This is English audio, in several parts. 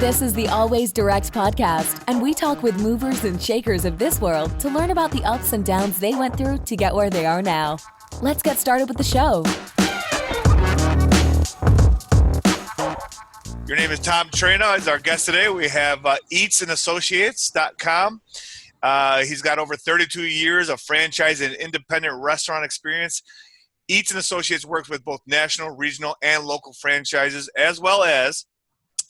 This is the Always Direct podcast, and we talk with movers and shakers of this world to learn about the ups and downs they went through to get where they are now. Let's get started with the show. Your name is Tom Traina. As our guest today, we have Eatz.com. He's got over 32 years of franchise and independent restaurant experience. Eatz and Associates works with both national, regional, and local franchises, as well as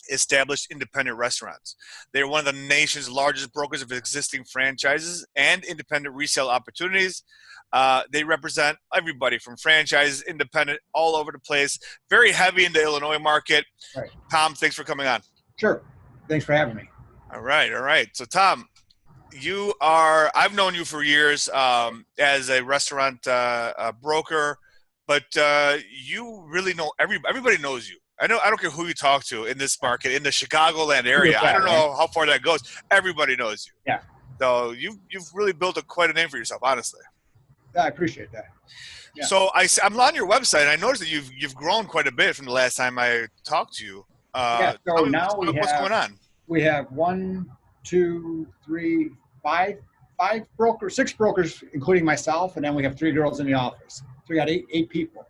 established independent restaurants. They're one of the nation's largest brokers of existing franchises and independent resale opportunities. They represent everybody from franchises, independent, all over the place. Very heavy in the Illinois market. Right. Tom, thanks for coming on. Sure. Thanks for having me. All right. So, Tom, I've known you for years as a restaurant broker, but you really know everybody knows you. I don't care who you talk to in this market, in the Chicagoland area. I don't know how far that goes. Everybody knows you. Yeah. So you've really built quite a name for yourself, honestly. I appreciate that. Yeah. So I'm on your website, and I noticed that you've grown quite a bit from the last time I talked to you. Now what's going on? We have 6 brokers, including myself, and then we have 3 girls in the office. So we got eight people.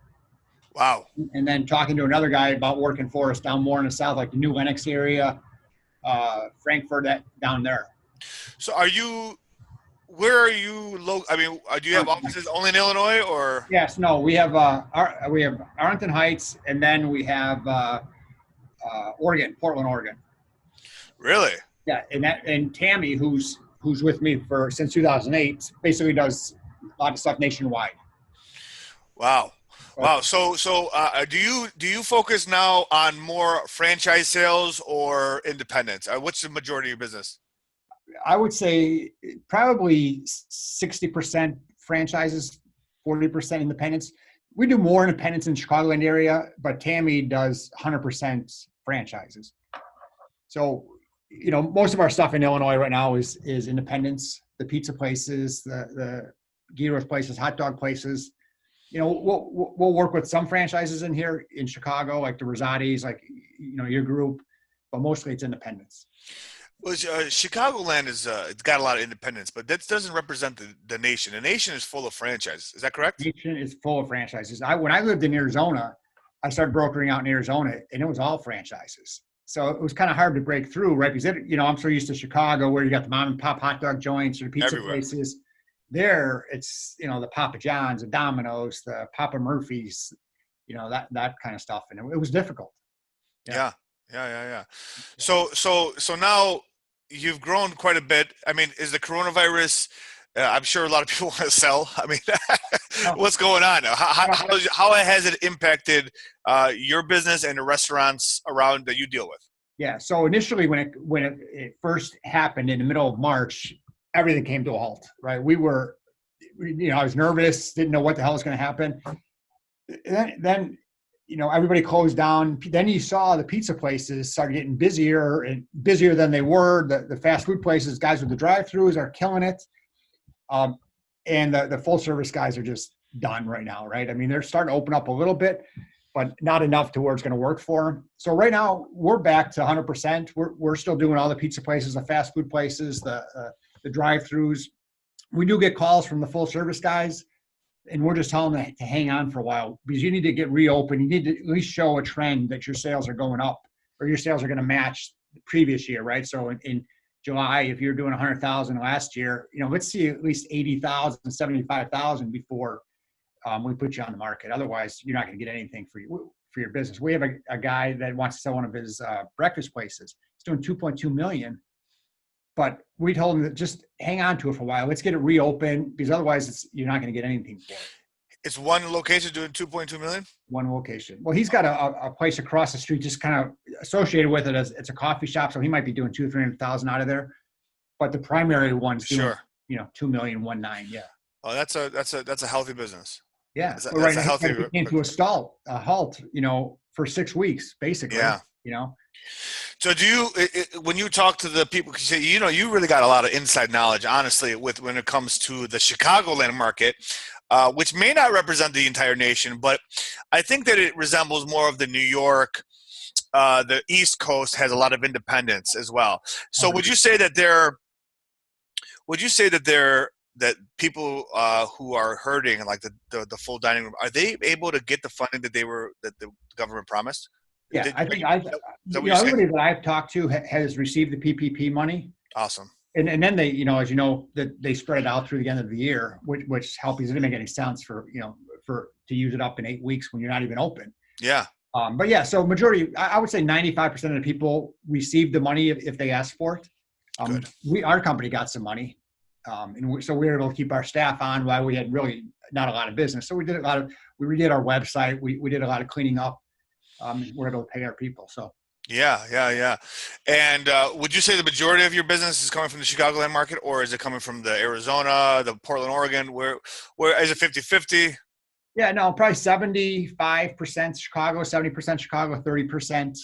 Wow. And then talking to another guy about working for us down more in the south, like the New Lenox area, Frankfurt, down there. So where are you do you have offices only in Illinois, or? Yes, no, we have Arlington Heights, and then we have Portland, Oregon. Really? Yeah, and Tammy, who's with me since 2008, basically does a lot of stuff nationwide. Wow. So do you focus now on more franchise sales or independents? What's the majority of your business? I would say probably 60% franchises, 40% independents. We do more independents in the Chicagoland area, but Tammy does 100% franchises. So, most of our stuff in Illinois right now is independents, the pizza places, the gyros places, hot dog places. We'll work with some franchises in here in Chicago, like the Rosati's, like, your group, but mostly it's independents. Well, Chicagoland it's got a lot of independents, but that doesn't represent the nation. The nation is full of franchises. Is that correct? The nation is full of franchises. When I lived in Arizona, I started brokering out in Arizona, and it was all franchises. So it was kind of hard to break through, right? Because, I'm so used to Chicago where you got the mom and pop hot dog joints or the pizza everywhere. Places. There, it's, the Papa John's, the Domino's, the Papa Murphy's, that kind of stuff. And it was difficult. Yeah. So now you've grown quite a bit. I mean, is the coronavirus, I'm sure a lot of people want to sell. I mean, what's going on? How has it impacted your business and the restaurants around that you deal with? Yeah. So initially when it first happened in the middle of March, everything came to a halt, right? I was nervous, didn't know what the hell was going to happen. Then, everybody closed down. Then you saw the pizza places start getting busier than they were. The fast food places, guys with the drive-thrus are killing it. And the full service guys are just done right now, right? I mean, they're starting to open up a little bit, but not enough to where it's going to work for them. So right now we're back to 100%. We're still doing all the pizza places, the fast food places, the drive-thrus. We do get calls from the full service guys, and we're just telling them to hang on for a while because you need to get reopened. You need to at least show a trend that your sales are going up or your sales are going to match the previous year, right? So in July, if you're doing 100,000 last year, let's see at least 80,000, 75,000 before we put you on the market. Otherwise, you're not going to get anything for your business. We have a guy that wants to sell one of his breakfast places. He's doing $2.2 million. But we told him to just hang on to it for a while. Let's get it reopened because otherwise you're not going to get anything for it. It's one location doing $2.2 million? One location. Well, he's got a place across the street just kind of associated with it as it's a coffee shop. So he might be doing 200,000-300,000 out of there. But the primary one's doing, $2,190,000. Yeah. Oh, that's a healthy business. Yeah. That's a healthy. It came to a halt, for 6 weeks, basically. Yeah. So when you talk to the people, you really got a lot of inside knowledge, honestly, when it comes to the Chicagoland market, which may not represent the entire nation, but I think that it resembles more of the New York, the East Coast has a lot of independents as well. So would you say that that people who are hurting, like the full dining room, are they able to get the funding that the government promised? Yeah, I think everybody that I've talked to has received the PPP money. Awesome. And then they, as you know, that they spread it out through the end of the year, which helps. It didn't make any sense to use it up in 8 weeks when you're not even open. Yeah. But yeah, so majority, I would say 95% of the people received the money if they asked for it. Our company got some money. So we were able to keep our staff on while we had really not a lot of business. So we redid our website. We did a lot of cleaning up. We're able to pay our people. So. Yeah. And would you say the majority of your business is coming from the Chicagoland market, or is it coming from the Arizona, the Portland, Oregon? Where is it 50-50? Yeah, no, probably 75% Chicago, 70% Chicago, 30%,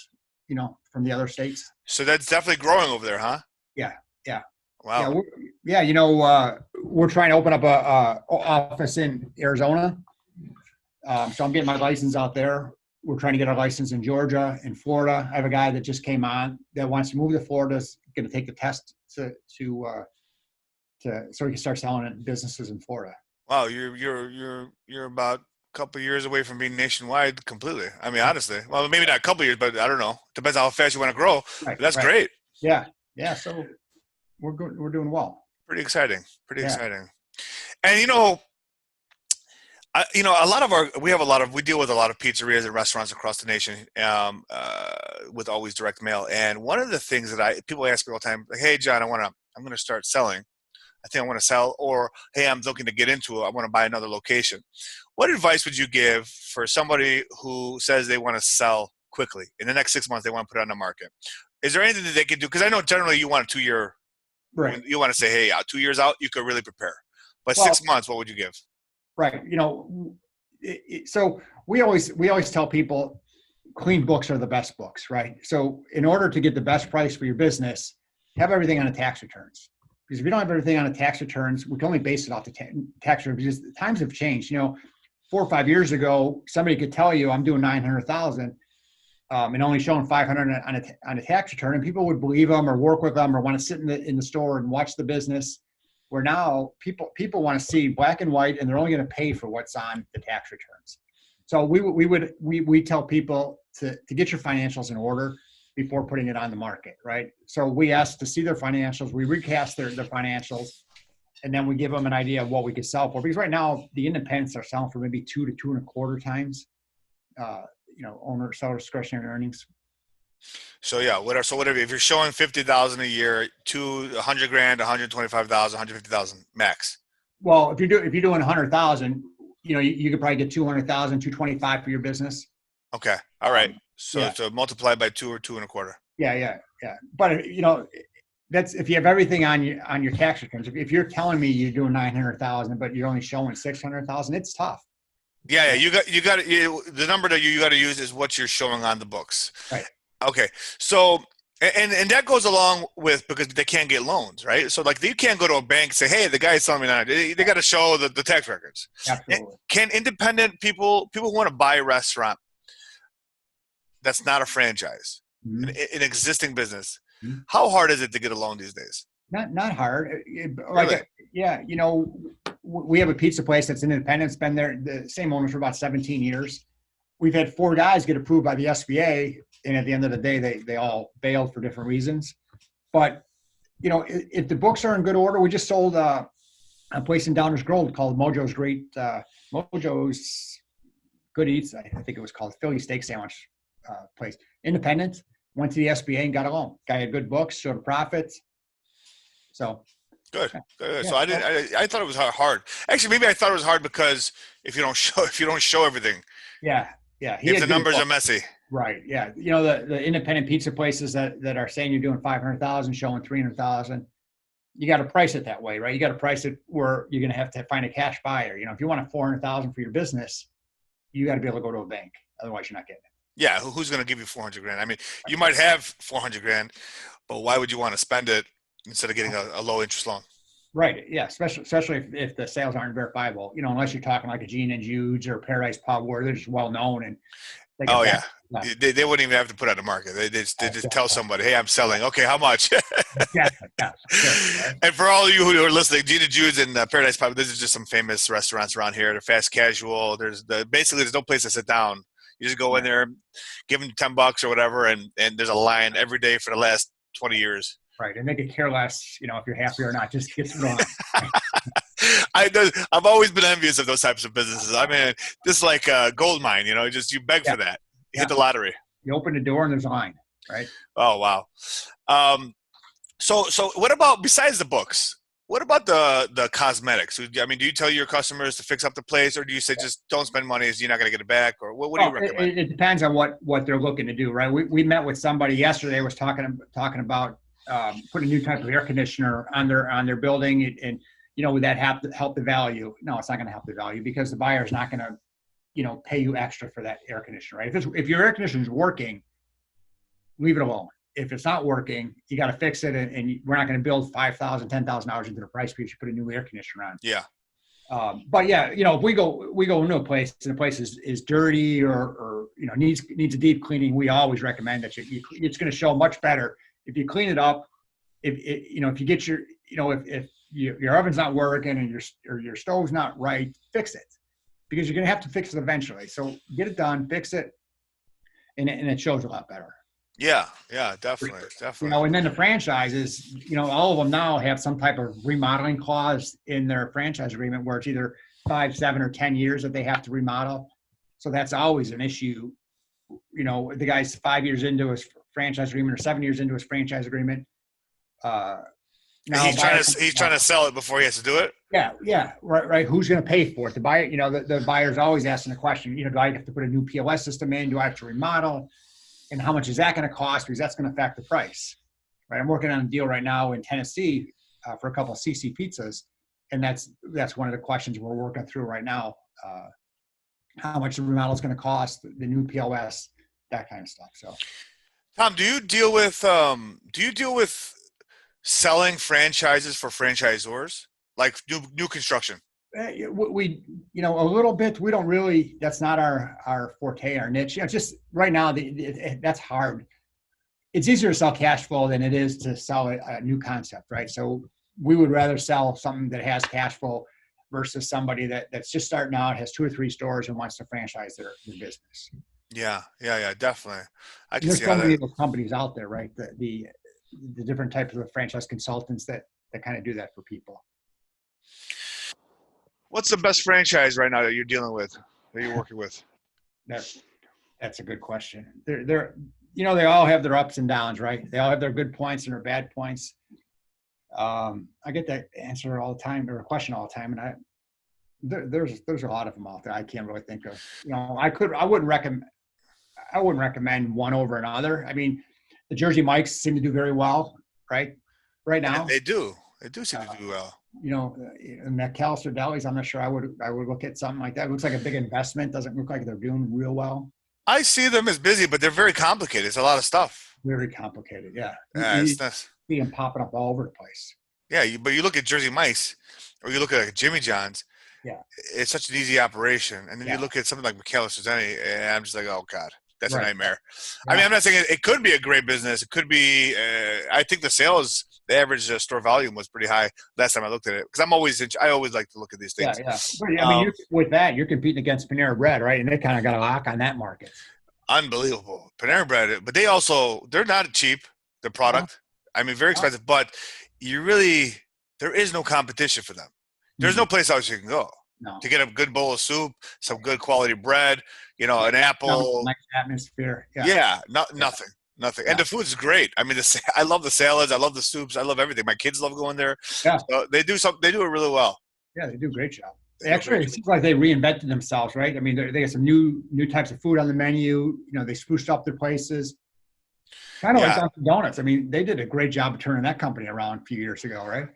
from the other states. So that's definitely growing over there, huh? Yeah. Wow. We're trying to open up a office in Arizona. So I'm getting my license out there. We're trying to get our license in Georgia and Florida. I have a guy that just came on that wants to move to Florida. Is going to take the test so he can start selling it in businesses in Florida. Wow, you're about a couple of years away from being nationwide completely. I mean, honestly, well, maybe not a couple of years, but I don't know. Depends on how fast you want to grow. Right, that's great. Yeah. So we're good. We're doing well. Pretty exciting. And we deal with a lot of pizzerias and restaurants across the nation with always direct mail. And one of the things that people ask me all the time, like, hey, John, I'm going to start selling. I think I want to sell, or, hey, I'm looking to get into it. I want to buy another location. What advice would you give for somebody who says they want to sell quickly in the next 6 months? They want to put it on the market. Is there anything that they can do? Because I know generally you want a 2-year, right? You want to say, hey, 2 years out, you could really prepare. But 6 months, what would you give? Right. So we always tell people clean books are the best books, right? So in order to get the best price for your business, have everything on the tax returns. Because if you don't have everything on the tax returns, we can only base it off the tax returns, because the times have changed. 4 or 5 years ago, somebody could tell you I'm doing 900,000 and only showing 500 on a tax return, and people would believe them or work with them or want to sit in the store and watch the business. Where now people want to see black and white, and they're only going to pay for what's on the tax returns. So we tell people to get your financials in order before putting it on the market, right? So we ask to see their financials, we recast their financials, and then we give them an idea of what we could sell for. Because right now the independents are selling for maybe 2 to 2.25 times, seller discretionary earnings. So yeah, whatever. If you're showing 50,000 a year, to 100 grand, 125,000, 150,000 max. Well, if you're doing 100,000, you could probably get 200,000, 225 for your business. Okay, all right. So multiply by 2 or 2.25. Yeah. But that's if you have everything on your tax returns. If you're telling me you're doing 900,000, but you're only showing 600,000, it's tough. Yeah. You got the number that you got to use is what you're showing on the books. Right. Okay. So, and that goes along with, because they can't get loans, right? So like you can't go to a bank and say, hey, the guy's telling me that. They got to show the tax records. Absolutely. Can independent people who want to buy a restaurant that's not a franchise, mm-hmm. an existing business, mm-hmm. how hard is it to get a loan these days? Not hard. Really? We have a pizza place that's independent. It's been there, the same owner for about 17 years. We've had 4 guys get approved by the SBA, and at the end of the day, they all bailed for different reasons. But, if the books are in good order, we just sold a place in Downers Grove called Mojo's Good Eats. I think it was called Philly Steak Sandwich place. Independent, went to the SBA and got a loan. Guy had good books, showed a profit. So good. Yeah. So I thought it was hard. Actually, maybe I thought it was hard because if you don't show everything. Yeah. If the numbers are messy. Right. Yeah. The independent pizza places that are saying you're doing 500,000, showing 300,000, you got to price it that way, right? You got to price it where you're going to have to find a cash buyer. If you want 400,000 for your business, you got to be able to go to a bank. Otherwise, you're not getting it. Yeah. Who's going to give you 400 grand? I mean, you might have 400 grand, but why would you want to spend it instead of getting a low interest loan? Right. Yeah. Especially if the sales aren't verifiable, unless you're talking like a Gene and Jude's or Paradise Pub where they're just well known and they Yeah. They wouldn't even have to put it on the market. They just tell somebody, hey, I'm selling. Okay, how much? Exactly. Yeah. Sure, right? And for all of you who are listening, Gina Jude's and Paradise Pub, this is just some famous restaurants around here. They're fast casual. Basically there's no place to sit down. You just go in there, give them $10 or whatever, and there's a line every day for the last 20 years. Right, and they could care less, if you're happy or not. Just get going. I've always been envious of those types of businesses. I mean, this is like a gold mine, just you beg for that. You hit the lottery. You open the door and there's a line, right? Oh, wow. So what about, besides the books, what about the cosmetics? I mean, do you tell your customers to fix up the place, or do you say just don't spend money as you're not going to get it back? Or what do you recommend? It depends on what they're looking to do, right? We met with somebody yesterday, was talking about putting a new type of air conditioner on their building, and would that help the value? No, it's not going to help the value, because the buyer's not going to pay you extra for that air conditioner, right? If your air conditioner is working, leave it alone. If it's not working, you got to fix it, and we're not going to build $5,000, $10,000 into the price because you put a new air conditioner on. Yeah. But yeah, if we go into a place and the place is dirty or needs a deep cleaning, we always recommend that it's going to show much better if you clean it up. If you get if your oven's not working and your stove's not right, fix it, because you're going to have to fix it eventually. So get it done, fix it, and it shows a lot better. Yeah, definitely. And then the franchises, all of them now have some type of remodeling clause in their franchise agreement, where it's either 5, 7, or 10 years that they have to remodel. So that's always an issue. The guy's 5 years into his franchise agreement or 7 years into his franchise agreement. Now he's trying to sell it before he has to do it. Yeah, right. Who's going to pay for it? The buyer, the buyer's always asking the question. Do I have to put a new POS system in? Do I have to remodel? And how much is that going to cost? Because that's going to affect the price, right? I'm working on a deal right now in Tennessee for a couple of CC pizzas, and that's one of the questions we're working through right now. How much the remodel is going to cost, the new POS, that kind of stuff. So, Tom, do you deal with selling franchises for franchisors, like new construction? We a little bit. We don't really. That's not our forte, our niche. Just right now, that's hard. It's easier to sell cash flow than it is to sell a new concept, right? So we would rather sell something that has cash flow versus somebody that's just starting out, has 2 or 3 stores, and wants to franchise their business. Yeah, definitely. There's so many of those companies out there, right? The different types of franchise consultants that kind of do that for people. What's the best franchise right now that you're dealing with, that you're working with? That's a good question. They're they all have their ups and downs, right? They all have their good points and their bad points. I get that answer all the time, or a question all the time, and there's a lot of them out there. I can't really think of. I wouldn't recommend one over another. I mean, the Jersey Mikes seem to do very well, right? Right now, they do seem to do well. McAllister Delis, I'm not sure I would look at something like that. It looks like a big investment. Doesn't look like they're doing real well. I see them as busy, but they're very complicated. It's a lot of stuff. Very complicated, yeah. You see them popping up all over the place. Yeah, but you look at Jersey Mikes, or you look at like Jimmy John's. Yeah, it's such an easy operation, and then you look at something like McAllister's, and I'm just like, oh God, that's a nightmare. Yeah. I mean, I'm not saying it could be a great business. It could be. I think the average store volume was pretty high last time I looked at it, because I always like to look at these things. Yeah. But, I mean, with that, you're competing against Panera Bread, right? And they kind of got a lock on that market. Unbelievable, Panera Bread, but they're not cheap. The product, I mean, very expensive, but there is no competition for them. There's no place else you can go to get a good bowl of soup, some good quality bread, an apple. Nice atmosphere. Nothing. Nothing. And the food's great. I mean, I love the salads. I love the soups. I love everything. My kids love going there. Yeah. So they do it really well. Yeah, they do a great job. Actually, it seems like they reinvented themselves, right? I mean, they got some new types of food on the menu. They spruced up their places. Kind of like Dunkin' Donuts. I mean, they did a great job of turning that company around a few years ago, right?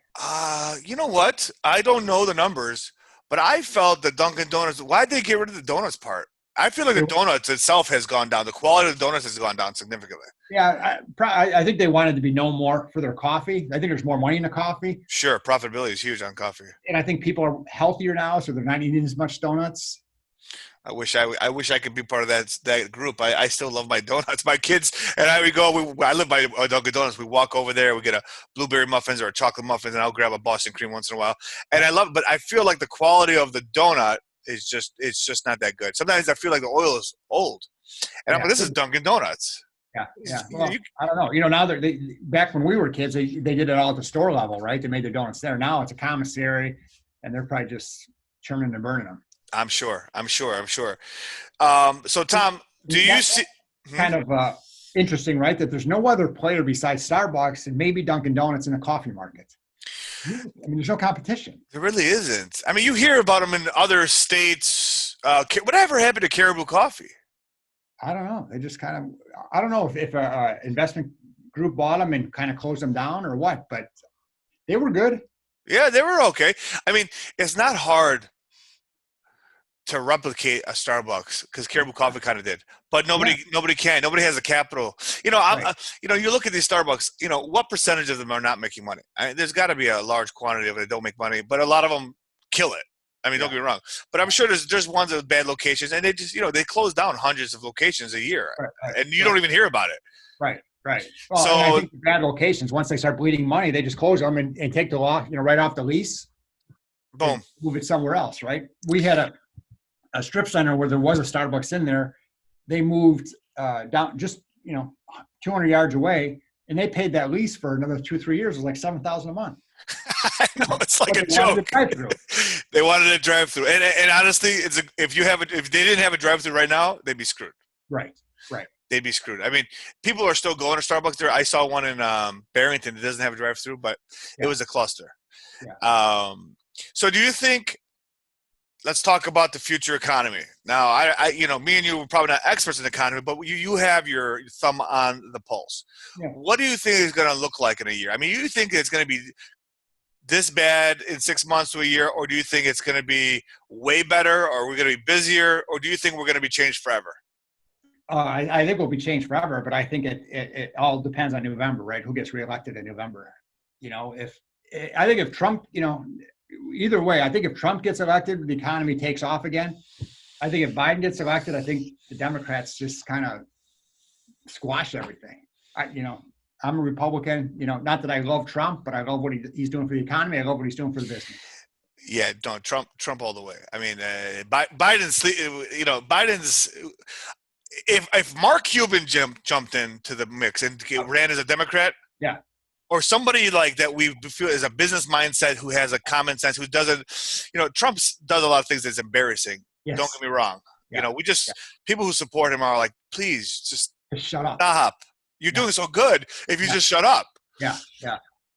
You know what? I don't know the numbers, but I felt that Dunkin' Donuts, why'd they get rid of the donuts part? I feel like the donuts itself has gone down. The quality of the donuts has gone down significantly. Yeah, I think they wanted to be known more for their coffee. I think there's more money in the coffee. Sure, profitability is huge on coffee. And I think people are healthier now, so they're not eating as much donuts. I wish I could be part of that group. I still love my donuts. My kids and I, I live by Dunkin' Donuts. We walk over there. We get a blueberry muffins or a chocolate muffins, and I'll grab a Boston cream once in a while. And but I feel like the quality of the donut it's just not that good. Sometimes I feel like the oil is old, and I'm like, this is Dunkin' Donuts. Yeah. Well, I don't know. Now back when we were kids, they did it all at the store level, right? They made their donuts there. Now it's a commissary, and they're probably just churning and burning them. I'm sure. So Tom, do you see kind of interesting, right? That there's no other player besides Starbucks and maybe Dunkin' Donuts in the coffee market. I mean, there's no competition. There really isn't. I mean, you hear about them in other states. Whatever happened to Caribou Coffee? I don't know. They just kind of, I don't know if an investment group bought them and kind of closed them down or what, but they were good. Yeah, they were okay. I mean, it's not hard to replicate a Starbucks because Caribou Coffee kind of did, but nobody can. Nobody has the capital. Right. You look at these Starbucks. What percentage of them are not making money? There's got to be a large quantity of it that don't make money, but a lot of them kill it. I mean, don't get me wrong, but I'm sure there's ones with bad locations, and they just they close down hundreds of locations a year, and you don't even hear about it. Right. Well, so I think the bad locations, once they start bleeding money, they just close them and take the law, right off the lease. Boom. Move it somewhere else, right? We had a strip center where there was a Starbucks in there. They moved down just 200 yards away, and they paid that lease for another 2-3 years. It was like $7,000 a month. I know, it's like a joke. They wanted a drive-through, and honestly, if they didn't have a drive-through right now, they'd be screwed. Right. They'd be screwed. I mean, people are still going to Starbucks there. I saw one in Barrington that doesn't have a drive-through, but it was a cluster. Yeah. So do you think? Let's talk about the future economy. Now, I me and you are probably not experts in the economy, but you have your thumb on the pulse. Yeah. What do you think it's going to look like in a year? I mean, you think it's going to be this bad in 6 months to a year, or do you think it's going to be way better, or we're going to be busier, or do you think we're going to be changed forever? I think we'll be changed forever, but I think it all depends on November, right? Who gets reelected in November? If Trump, either way, I think if Trump gets elected, the economy takes off again. I think if Biden gets elected, I think the Democrats just kind of squash everything. I'm a Republican, not that I love Trump, but I love what he's doing for the economy. I love what he's doing for the business. Yeah, no, Trump all the way. I mean, Biden's, if Mark Cuban jumped into the mix and ran as a Democrat, yeah, or somebody like that we feel is a business mindset who has a common sense, who doesn't, Trump does a lot of things that's embarrassing. Yes. Don't get me wrong. Yeah. People who support him are like, please just shut up. Stop. You're doing so good if you just shut up. Yeah.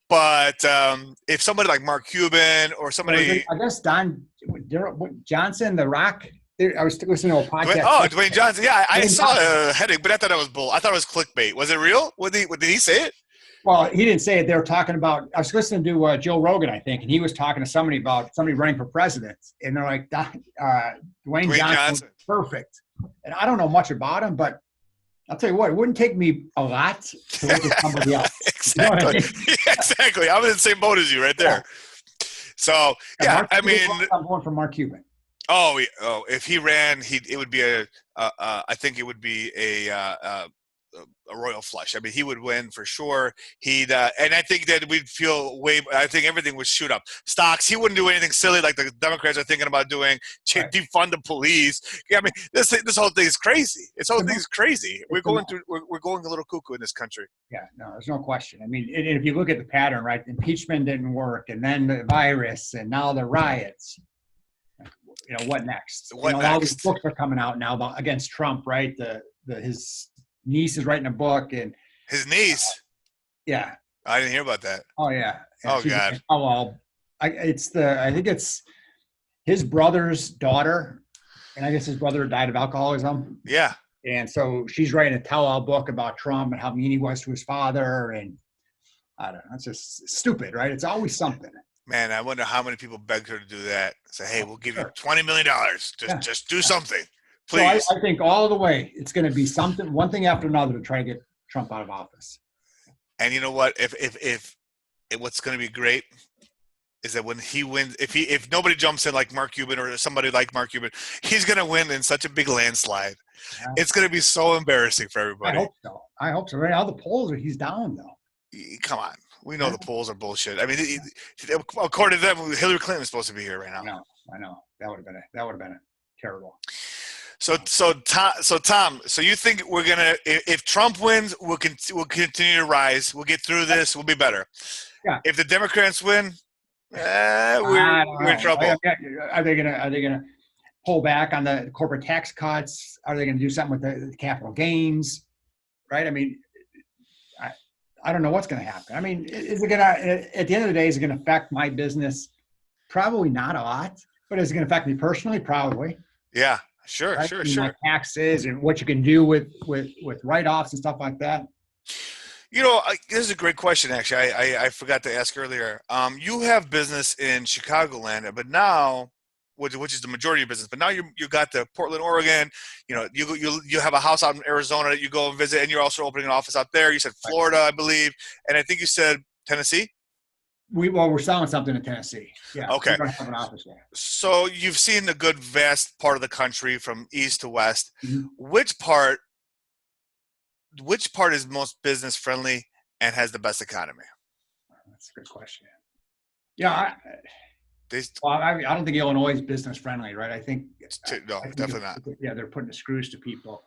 But if somebody like Mark Cuban or somebody, I guess Johnson, The Rock. I was listening to a podcast. Dwayne Johnson. Yeah, I saw a heading, but I thought it was bull. I thought it was clickbait. Was it real? Did he say it? Well, he didn't say it. They were talking about. I was listening to Joe Rogan, I think, and he was talking to somebody about somebody running for president, and they're like, Dwayne Johnson, perfect. And I don't know much about him, but I'll tell you what, it wouldn't take me a lot to look at somebody else. Exactly. You know what I mean? Exactly. I'm in the same boat as you right there. Yeah. So, I'm going for Mark Cuban. Oh, if he ran, it would be I think it would be a royal flush. I mean, he would win for sure. And I think that we'd feel I think everything would shoot up. Stocks, he wouldn't do anything silly like the Democrats are thinking about doing, defund the police. Yeah, I mean, this whole thing is crazy. We're going a little cuckoo in this country. Yeah, no, there's no question. I mean, if you look at the pattern, right, impeachment didn't work, and then the virus, and now the riots. What next? All these books are coming out now against Trump, right? His niece is writing a book, and his niece. Yeah, I didn't hear about that. Oh yeah. Oh God. I think it's his brother's daughter, and I guess his brother died of alcoholism. Yeah. And so she's writing a tell-all book about Trump and how mean he was to his father, and I don't know. It's just stupid, right? It's always something. Man, I wonder how many people begged her to do that. Say, hey, we'll give you $20 million. Just do something, please. So I think all the way it's going to be something, one thing after another, to try to get Trump out of office. And you know what? If what's going to be great is that when he wins, if nobody jumps in like Mark Cuban or somebody like Mark Cuban, he's going to win in such a big landslide. Yeah. It's going to be so embarrassing for everybody. I hope so. Right now the polls are he's down though. Come on. We know the polls are bullshit. I mean, according to them, Hillary Clinton is supposed to be here right now. I know. That would have been terrible. So Tom, so you think we're gonna, if Trump wins, we'll continue to rise. We'll get through this. We'll be better. Yeah. If the Democrats win, we're in trouble. Are they gonna pull back on the corporate tax cuts? Are they gonna do something with the capital gains? Right. I mean, I don't know what's going to happen. I mean, is it going to, at the end of the day, is it going to affect my business? Probably not a lot, but is it going to affect me personally? Probably. Yeah, sure, right? sure. My taxes and what you can do with write-offs and stuff like that. You know, this is a great question, actually. I forgot to ask earlier. You have business in Chicagoland, but now, which is the majority of your business, but now you got the Portland, Oregon. You know, you have a house out in Arizona that you go and visit, and you're also opening an office out there. You said Florida, I believe, and I think you said Tennessee. We're selling something in Tennessee. Yeah. Okay. We're going to have an office there. So you've seen the good vast part of the country from east to west. Mm-hmm. Which part is most business friendly and has the best economy? That's a good question. Yeah. I don't think Illinois is business friendly, right? I think definitely not. Yeah, they're putting the screws to people.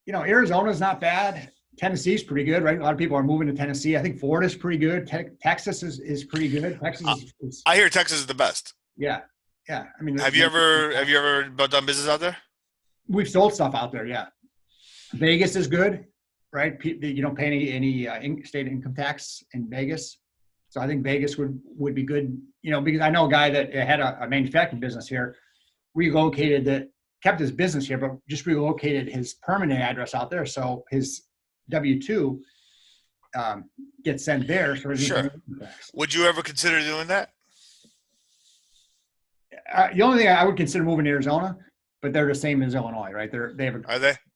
You know, Arizona's not bad. Tennessee's pretty good, right? A lot of people are moving to Tennessee. I think Florida's pretty good. Texas is pretty good. Texas is I hear Texas is the best. Yeah. I mean, have you ever done business out there? We've sold stuff out there. Yeah. Vegas is good, right? You don't pay any state income tax in Vegas. So I think Vegas would be good, you know, because I know a guy that had a manufacturing business here, kept his business here, but just relocated his permanent address out there. So his W-2 gets sent there. So sure. Would you ever consider doing that? The only thing I would consider moving to Arizona, but they're the same as Illinois, right? Are they?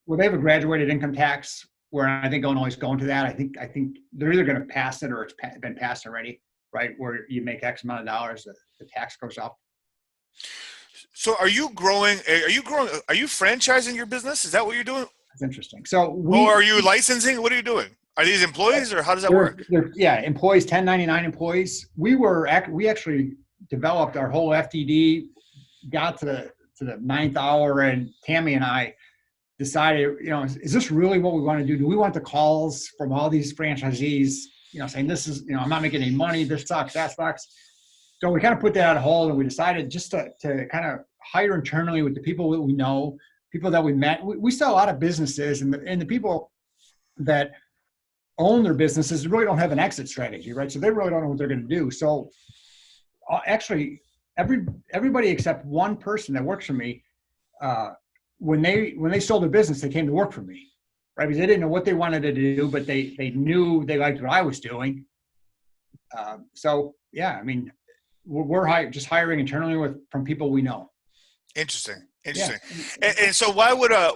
Well, they have a graduated income tax. Where I think Illinois is going to that. I think they're either going to pass it or it's been passed already, right? Where you make X amount of dollars, the tax goes up. So are you growing? Are you franchising your business? Is that what you're doing? That's interesting. So or are you licensing? What are you doing? Are these employees or how does that work? Employees, 1099 employees. We actually developed our whole FTD, got to the ninth hour, and Tammy and I decided, you know, is this really what we want to do? Do we want the calls from all these franchisees, you know, saying this is, you know, I'm not making any money, this sucks, that sucks. So we kind of put that on hold, and we decided just to kind of hire internally with the people that we know, people that we met. We saw a lot of businesses, and the people that own their businesses really don't have an exit strategy, right? So they really don't know what they're going to do. So actually, everybody except one person that works for me, when they sold their business, they came to work for me, right? Because they didn't know what they wanted to do, but they knew they liked what I was doing. So yeah, I mean, we're just hiring internally from people we know. Interesting. Yeah. And so why would a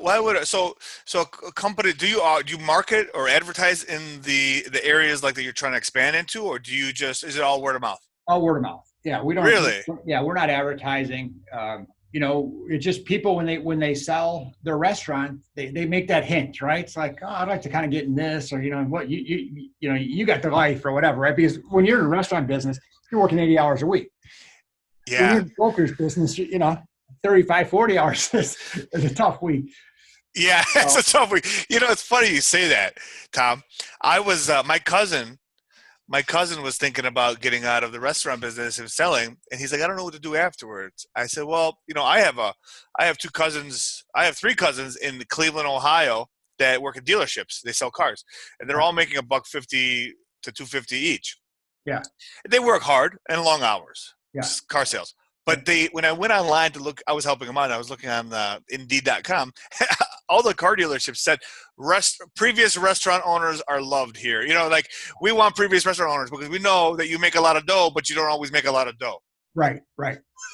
company, do you market or advertise in the areas like that you're trying to expand into, or is it all word of mouth? All word of mouth. Yeah, we don't really. Yeah, we're not advertising. You know, it's just people when they sell their restaurant, they make that hint, right? It's like, oh, I'd like to kind of get in this, or you know, what you got the life or whatever, right? Because when you're in a restaurant business, you're working 80 hours a week. Yeah. When you're in a broker's business, you know, 35, 40 hours is a tough week. Yeah, it's a tough week. You know, it's funny you say that, Tom. I was my cousin was thinking about getting out of the restaurant business and selling, and he's like, I don't know what to do afterwards. I said, well, you know, I have three cousins in Cleveland, Ohio that work in dealerships. They sell cars, and they're all making $150 to $250 each. Yeah. They work hard and long hours. Yeah. Car sales. But when I went online to look, I was helping them out. I was looking on Indeed.com. All the car dealerships said previous restaurant owners are loved here. You know, like, we want previous restaurant owners because we know that you make a lot of dough, but you don't always make a lot of dough. Right.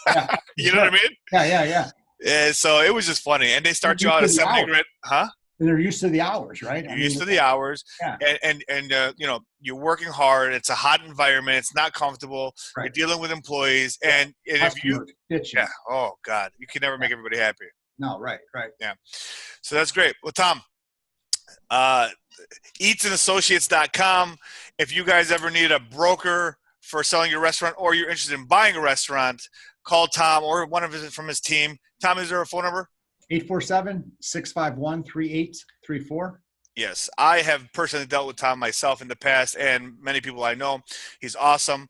Yeah. You know what I mean? Yeah. Yeah. So it was just funny. And they start you out assembly grid. Huh? And they're used to the hours, right? You're used to the hours, yeah. and you know, you're working hard. It's a hot environment. It's not comfortable. Right. You're dealing with employees, and if you, yeah, oh God, you can never make everybody happy. No, right. Yeah, so that's great. Well, Tom, eatsandassociates.com. If you guys ever need a broker for selling your restaurant, or you're interested in buying a restaurant, call Tom or one of his from his team. Tom, is there a phone number? 847-651-3834. Yes, I have personally dealt with Tom myself in the past, and many people I know. He's awesome.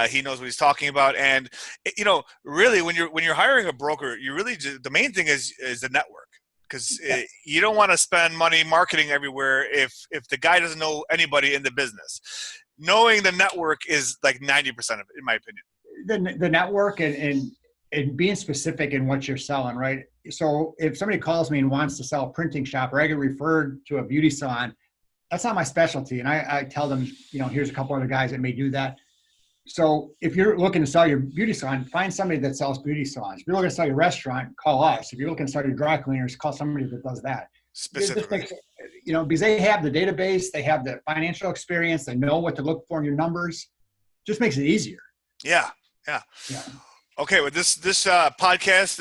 He knows what he's talking about, and you know, really, when you're hiring a broker, you really the main thing is the network, because you don't want to spend money marketing everywhere if the guy doesn't know anybody in the business. Knowing the network is like 90% of it, in my opinion. The network and being specific in what you're selling, right? So if somebody calls me and wants to sell a printing shop, or I get referred to a beauty salon, that's not my specialty. And I tell them, you know, here's a couple other guys that may do that. So if you're looking to sell your beauty salon, find somebody that sells beauty salons. If you're looking to sell your restaurant, call us. If you're looking to sell your dry cleaners, call somebody that does that. Specifically. You know, because they have the database, they have the financial experience, they know what to look for in your numbers. Just makes it easier. Yeah. Okay, well, this podcast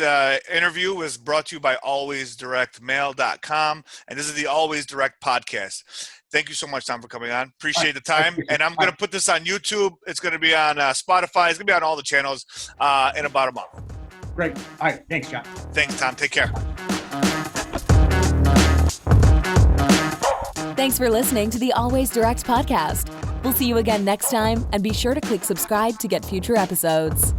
interview was brought to you by alwaysdirectmail.com, and this is the Always Direct podcast. Thank you so much, Tom, for coming on. Appreciate the time, and I'm going to put this on YouTube. It's going to be on Spotify. It's going to be on all the channels in about a month. Great. All right. Thanks, John. Thanks, Tom. Take care. Thanks for listening to the Always Direct podcast. We'll see you again next time, and be sure to click subscribe to get future episodes.